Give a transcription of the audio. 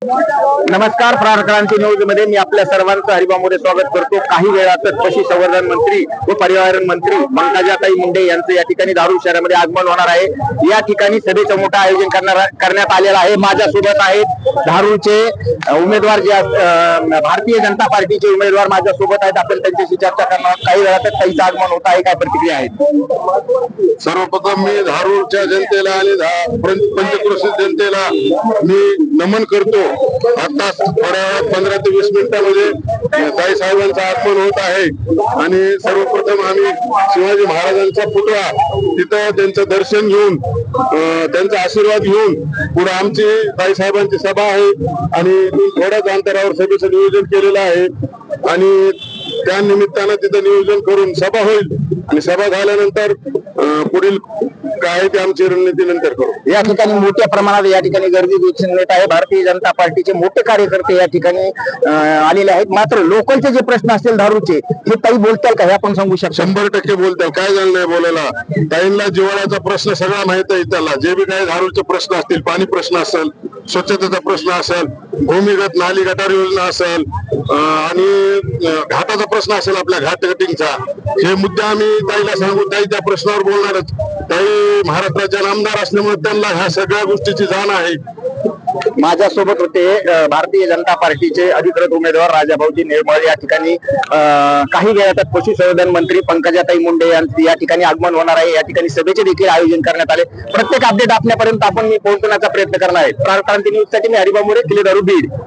नमस्कार, प्राण क्रांती न्यूज मध्ये मी आपल्या सर्वांचं हरिभामध्ये स्वागत करतो। काही वेळातच पशुसंवर्धन मंत्री व पर्यावरण मंत्री पंकजाताई मुंडे यांचं या ठिकाणी धारूर शहरामध्ये आगमन होणार आहे। या ठिकाणी सभेचं मोठं आयोजन करण्यात आलेलं आहे। माझ्यासोबत आहेत धारूरचे उमेदवार जे भारतीय जनता पार्टीचे उमेदवार माझ्यासोबत आहेत। आपण त्यांच्याशी चर्चा करणार आहोत। काही वेळातच ताईचं आगमन होत आहे, काय प्रतिक्रिया आहेत? सर्वप्रथम मी धारूरच्या जनतेला आणि पंचक्रोशीत जनतेला मी नमन करतो। आता थोड्या 15 ते 20 मिनिटांमध्ये ताई साहेबांचं आगमन होत आहे आणि सर्वप्रथम आम्ही शिवाजी महाराजांचा पुतळा तिथं त्यांचं दर्शन घेऊन त्यांचा आशीर्वाद घेऊन पुढे आमची ताई साहेबांची सभा आहे आणि थोड्याच अंतरावर सभेचं नियोजन केलेलं आहे आणि त्या निमित्तानं तिथं नियोजन करून सभा होईल आणि सभा झाल्यानंतर पुढील काय ते आमची रणनीती नंतर करू। या ठिकाणी मोठ्या प्रमाणात या ठिकाणी गर्दी दिसून येत आहे। भारतीय जनता पार्टीचे मोठे कार्यकर्ते या ठिकाणी आलेले आहेत। मात्र लोकलचे जे प्रश्न असतील धारूरचे हे ताई बोलताल का, हे आपण सांगू शकतो? 100% बोलताल, काय झालं नाही बोलायला। ताईंना जिव्हाळ्याचा प्रश्न सगळा माहित आहे। त्याला जे बी काही धारूरचे प्रश्न असतील, पाणी प्रश्न असेल, स्वच्छतेचा प्रश्न असेल, भूमिगत नाली गटार योजना असेल आणि घाटाचा प्रश्न असेल, आपल्या घाट कटिंगचा, हे मुद्दे आम्ही ताईला सांगू। ताई त्या प्रश्नावर बोलणारच। ताई महाराष्ट्राच्या आमदार असल्यामुळे त्यांना ह्या सगळ्या गोष्टीची जाण आहे। माझ्यासोबत होते भारतीय जनता पार्टीचे अधिकृत उमेदवार राजाभाऊजी निर्मळ। या ठिकाणी काही वेळातच पशुसंवर्धन मंत्री पंकजाताई मुंडे यांचं या ठिकाणी आगमन होणार आहे। या ठिकाणी सभेचे देखील आयोजन करण्यात आले। प्रत्येक अपडेट आपल्यापर्यंत आपण पोहोचवण्याचा प्रयत्न करणार आहे। प्राण क्रांती न्यूज साठी मी हरिभाऊ मोरे, किल्ले, धारूर, बीड।